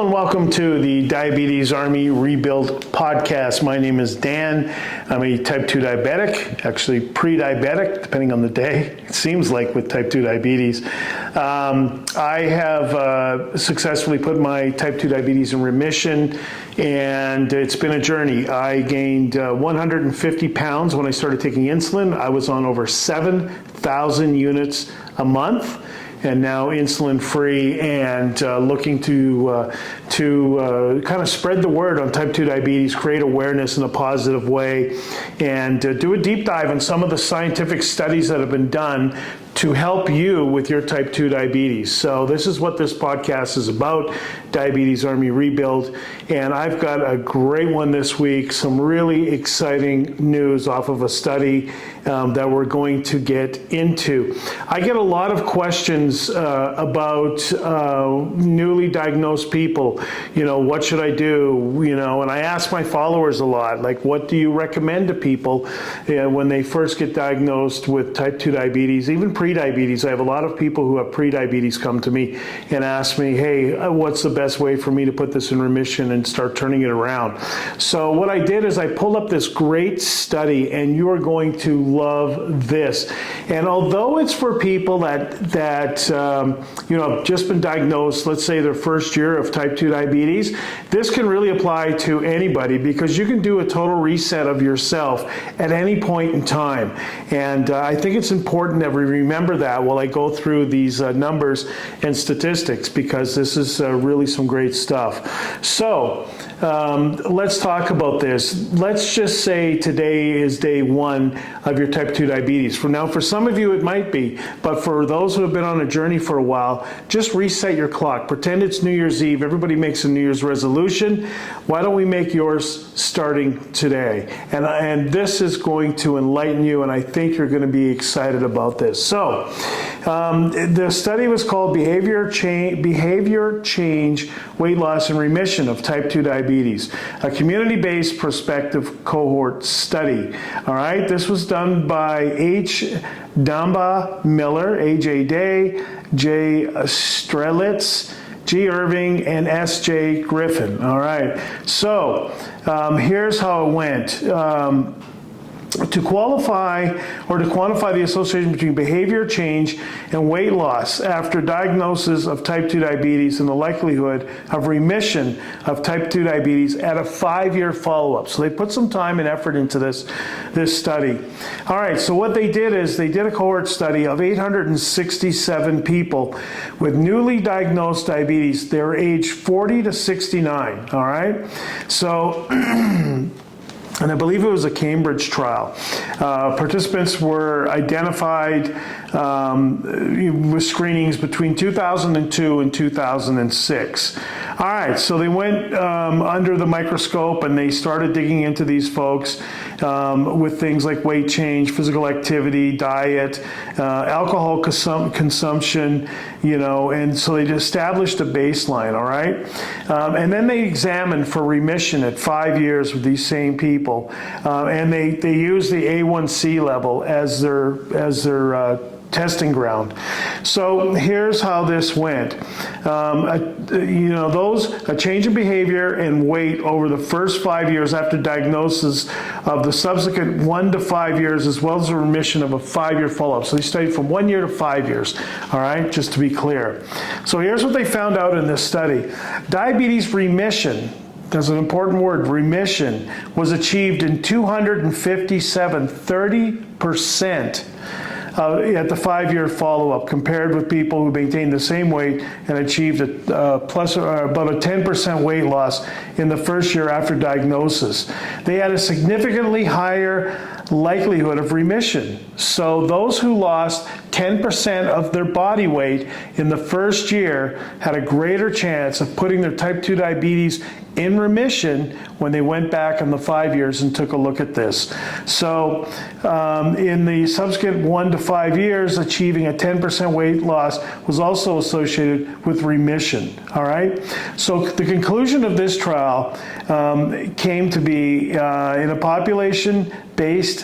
and welcome to the Diabetes Army Rebuild podcast. My name is Dan. I'm a type 2 diabetic, actually pre-diabetic, depending on the day, it seems like with type 2 diabetes. I have successfully put my type 2 diabetes in remission, and it's been a journey. I gained 150 pounds when I started taking insulin. I was on over 7,000 units a month, and now insulin-free, and looking to kind of spread the word on type 2 diabetes, create awareness in a positive way, and do a deep dive on some of the scientific studies that have been done to help you with your type 2 diabetes. So this is what this podcast is about, Diabetes Army Rebuild. And I've got a great one this week, some really exciting news off of a study that we're going to get into. I get a lot of questions about newly diagnosed people. You know, what should I do? You know, and I ask my followers a lot, like, what do you recommend to people when they first get diagnosed with type 2 diabetes, even pre-diabetes? I have a lot of people who have pre-diabetes come to me and ask me, hey, what's the best way for me to put this in remission and start turning it around? So what I did is I pulled up this great study, and you are going to love this. And although it's for people that you know, have just been diagnosed, let's say their first year of type 2 diabetes, this can really apply to anybody, because you can do a total reset of yourself at any point in time. And I think it's important that we remember that while I go through these numbers and statistics, because this is really some great stuff. So let's talk about this. Let's just say today is day one of your type 2 diabetes. For some of you it might be, but for those who have been on a journey for a while, just reset your clock. Pretend it's New Year's Eve. Everybody makes a New Year's resolution. Why don't we make yours starting today? And this is going to enlighten you, and I think you're going to be excited about this. So the study was called Behavior Change, Weight Loss and Remission of Type 2 Diabetes, a community-based prospective cohort study. All right, this was done by H. Damba Miller, A.J. Day, J. Strelitz, G. Irving, and S.J. Griffin. All right, so here's how it went. To qualify or to quantify the association between behavior change and weight loss after diagnosis of type 2 diabetes and the likelihood of remission of type 2 diabetes at a 5-year follow-up. So they put some time and effort into this study. All right, so what they did is they did a cohort study of 867 people with newly diagnosed diabetes. They were aged 40 to 69, all right? So and I believe it was a Cambridge trial. Participants were identified with screenings between 2002 and 2006. All right, so they went under the microscope and they started digging into these folks with things like weight change, physical activity, diet, alcohol consumption, you know, and so they established a baseline, all right? And then they examined for remission at 5 years with these same people. And they used the A1C level as their testing ground. So here's how this went. A change in behavior and weight over the first 5 years after diagnosis of the subsequent 1 to 5 years, as well as a remission of a 5-year follow-up. So they studied from 1 year to 5 years, all right, just to be clear. So here's what they found out in this study. Diabetes remission, that's an important word, remission, was achieved in 257, 30%. At the 5-year follow-up, compared with people who maintained the same weight and achieved about a 10% weight loss in the first year after diagnosis. They had a significantly higher likelihood of remission. So those who lost 10% of their body weight in the first year had a greater chance of putting their type 2 diabetes in remission when they went back in the 5 years and took a look at this. So in the subsequent 1 to 5 years, achieving a 10% weight loss was also associated with remission, all right? So the conclusion of this trial came to be in a population-based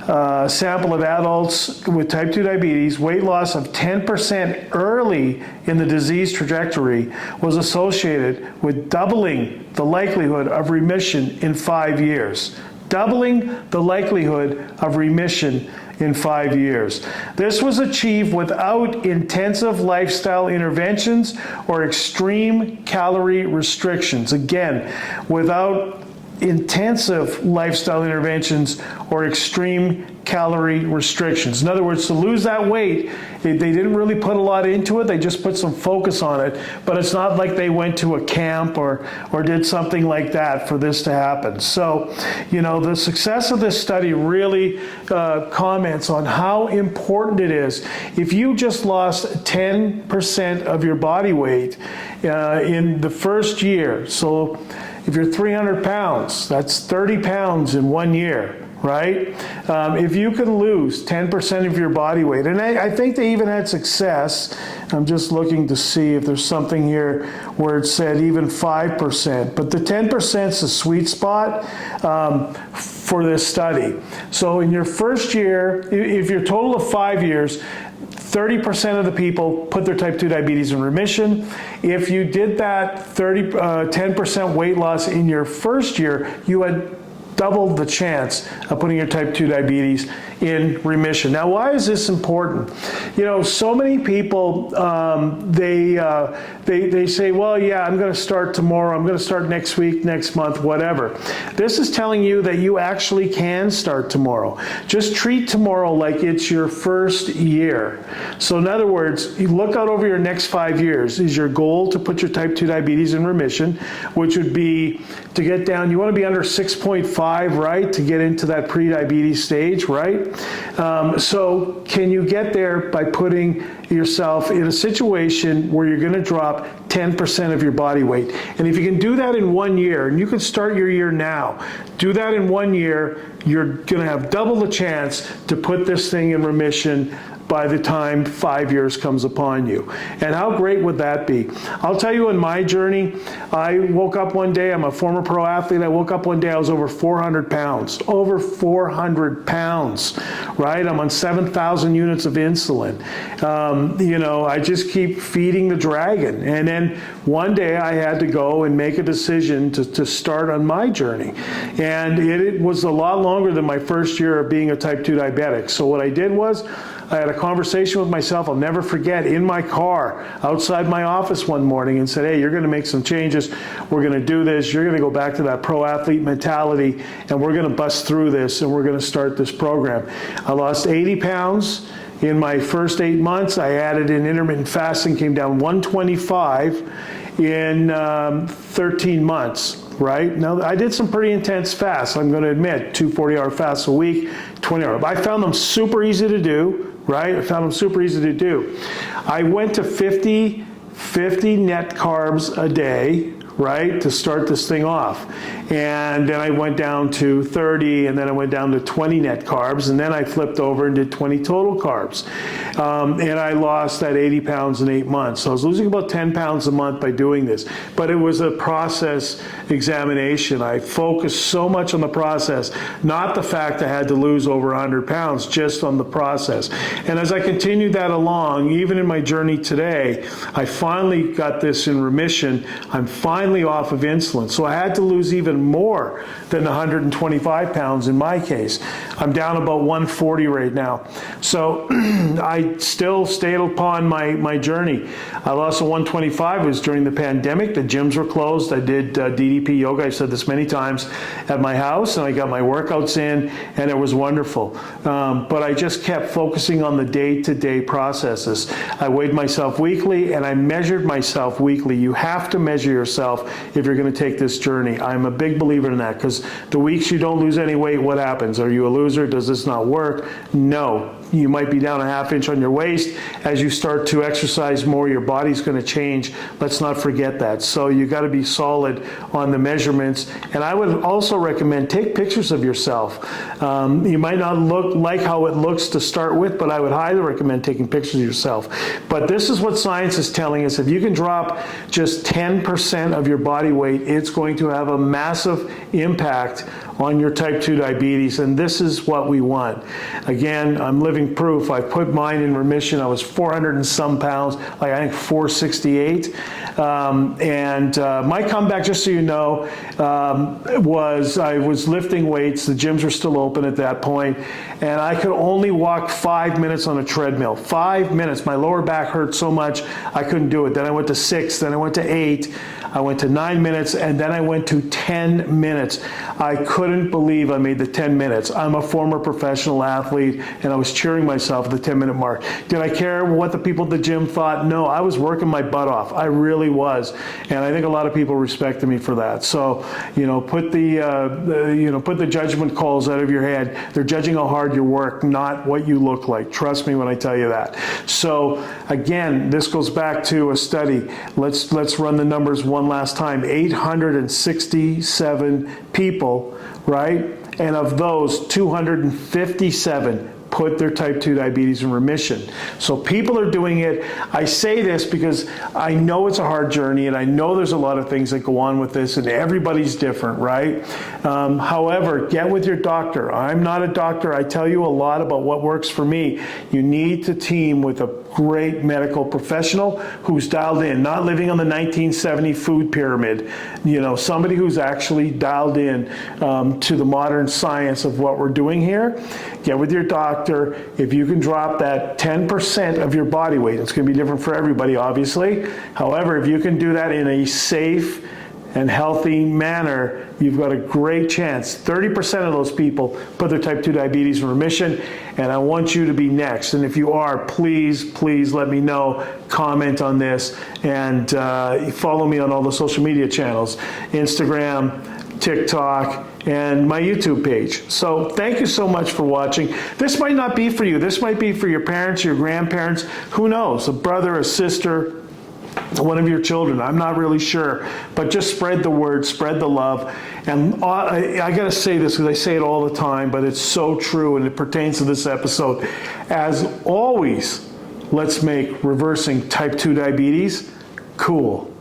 sample of adults with type 2 diabetes, weight loss of 10% early in the disease trajectory was associated with doubling the likelihood of remission in 5 years. Doubling the likelihood of remission in 5 years. This was achieved without intensive lifestyle interventions or extreme calorie restrictions. Again, without intensive lifestyle interventions or extreme calorie restrictions. In other words, to lose that weight, they didn't really put a lot into it. They just put some focus on it. But it's not like they went to a camp or did something like that for this to happen. So, the success of this study really comments on how important it is. If you just lost 10% of your body weight in the first year, so if you're 300 pounds, that's 30 pounds in 1 year, right? If you can lose 10% of your body weight, and I think they even had success. I'm just looking to see if there's something here where it said even 5%, but the 10% is the sweet spot for this study. So in your first year, if your total of 5 years, 30% of the people put their type 2 diabetes in remission. If you did that 10% weight loss in your first year, you had doubled the chance of putting your type 2 diabetes in remission. Now, why is this important? So many people, they say, well, yeah, I'm going to start tomorrow, I'm going to start next week, next month, whatever. This is telling you that you actually can start tomorrow. Just treat tomorrow like it's your first year. So in other words, you look out over your next 5 years. Is your goal to put your type 2 diabetes in remission, which would be to get down, you want to be under 6.5, right, to get into that pre-diabetes stage, right? So can you get there by putting yourself in a situation where you're going to drop 10% of your body weight? And if you can do that in 1 year, and you can start your year now, do that in 1 year, you're going to have double the chance to put this thing in remission by the time 5 years comes upon you. And how great would that be? I'll tell you, in my journey, I woke up one day, I'm a former pro athlete, I woke up one day, I was over 400 pounds. Over 400 pounds, right? I'm on 7,000 units of insulin. I just keep feeding the dragon. And then one day I had to go and make a decision to start on my journey. And it was a lot longer than my first year of being a type 2 diabetic. So what I did was, I had a conversation with myself, I'll never forget, in my car, outside my office one morning, and said, hey, you're going to make some changes. We're going to do this. You're going to go back to that pro athlete mentality, and we're going to bust through this, and we're going to start this program. I lost 80 pounds in my first 8 months. I added in intermittent fasting, came down 125 in 13 months. Right? Now, I did some pretty intense fasts, I'm going to admit, 2 40-hour fasts a week, 20-hour. I found them super easy to do, right? I found them super easy to do. I went to 50 net carbs a day, right, to start this thing off. And then I went down to 30, and then I went down to 20 net carbs, and then I flipped over and did 20 total carbs. And I lost that 80 pounds in 8 months. So I was losing about 10 pounds a month by doing this. But it was a process examination. I focused so much on the process, not the fact I had to lose over 100 pounds, just on the process. And as I continued that along, even in my journey today, I finally got this in remission. I'm finally off of insulin. So I had to lose even more than 125 pounds in my case. I'm down about 140 right now. So I still stayed upon my journey. I lost a 125. It was during the pandemic. The gyms were closed. I did DDP yoga. I've said this many times at my house, and I got my workouts in, and it was wonderful. But I just kept focusing on the day-to-day processes. I weighed myself weekly, and I measured myself weekly. You have to measure yourself if you're going to take this journey. I'm a big believer in that, because the weeks you don't lose any weight, what happens? Are you a loser? Does this not work? No. You might be down a half inch on your waist. As you start to exercise more, your body's going to change. Let's not forget that. So you got to be solid on the measurements. And I would also recommend take pictures of yourself. You might not look like how it looks to start with, but I would highly recommend taking pictures of yourself. But this is what science is telling us. If you can drop just 10% of your body weight, it's going to have a massive impact on your type 2 diabetes, and this is what we want. Again, I'm living proof. I put mine in remission. I was 400 and some pounds, like I think 468. My comeback, just so you know, was I was lifting weights. The gyms were still open at that point, and I could only walk 5 minutes on a treadmill. 5 minutes. My lower back hurt so much I couldn't do it. Then I went to 6, then I went to 8, I went to 9 minutes, and then I went to 10 minutes. I couldn't believe I made the 10 minutes. I'm a former professional athlete, and I was cheering myself at the 10-minute mark. Did I care what the people at the gym thought? No, I was working my butt off. I really was, and I think a lot of people respected me for that. So, put the judgment calls out of your head. They're judging how hard you work, not what you look like. Trust me when I tell you that. So, again, this goes back to a study. Let's run the numbers one last time. 867 people, right? And of those, 257 put their type 2 diabetes in remission. So people are doing it. I say this because I know it's a hard journey, and I know there's a lot of things that go on with this, and everybody's different, right? However, get with your doctor. I'm not a doctor. I tell you a lot about what works for me. You need to team with a great medical professional who's dialed in, not living on the 1970 food pyramid, somebody who's actually dialed in to the modern science of what we're doing here. Get with your doctor. If you can drop that 10% of your body weight, it's going to be different for everybody, obviously. However, if you can do that in a safe and healthy manner, you've got a great chance. 30% of those people put their type 2 diabetes in remission, and I want you to be next. And if you are, please let me know. Comment on this, and follow me on all the social media channels, Instagram, TikTok, and my YouTube page. So thank you so much for watching. This might not be for you. This might be for your parents, your grandparents, who knows, a brother, a sister, one of your children. I'm not really sure, but just spread the word, spread the love. And I got to say this because I say it all the time, but it's so true, and it pertains to this episode. As always, let's make reversing type 2 diabetes cool.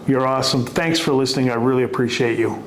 You're awesome. Thanks for listening. I really appreciate you.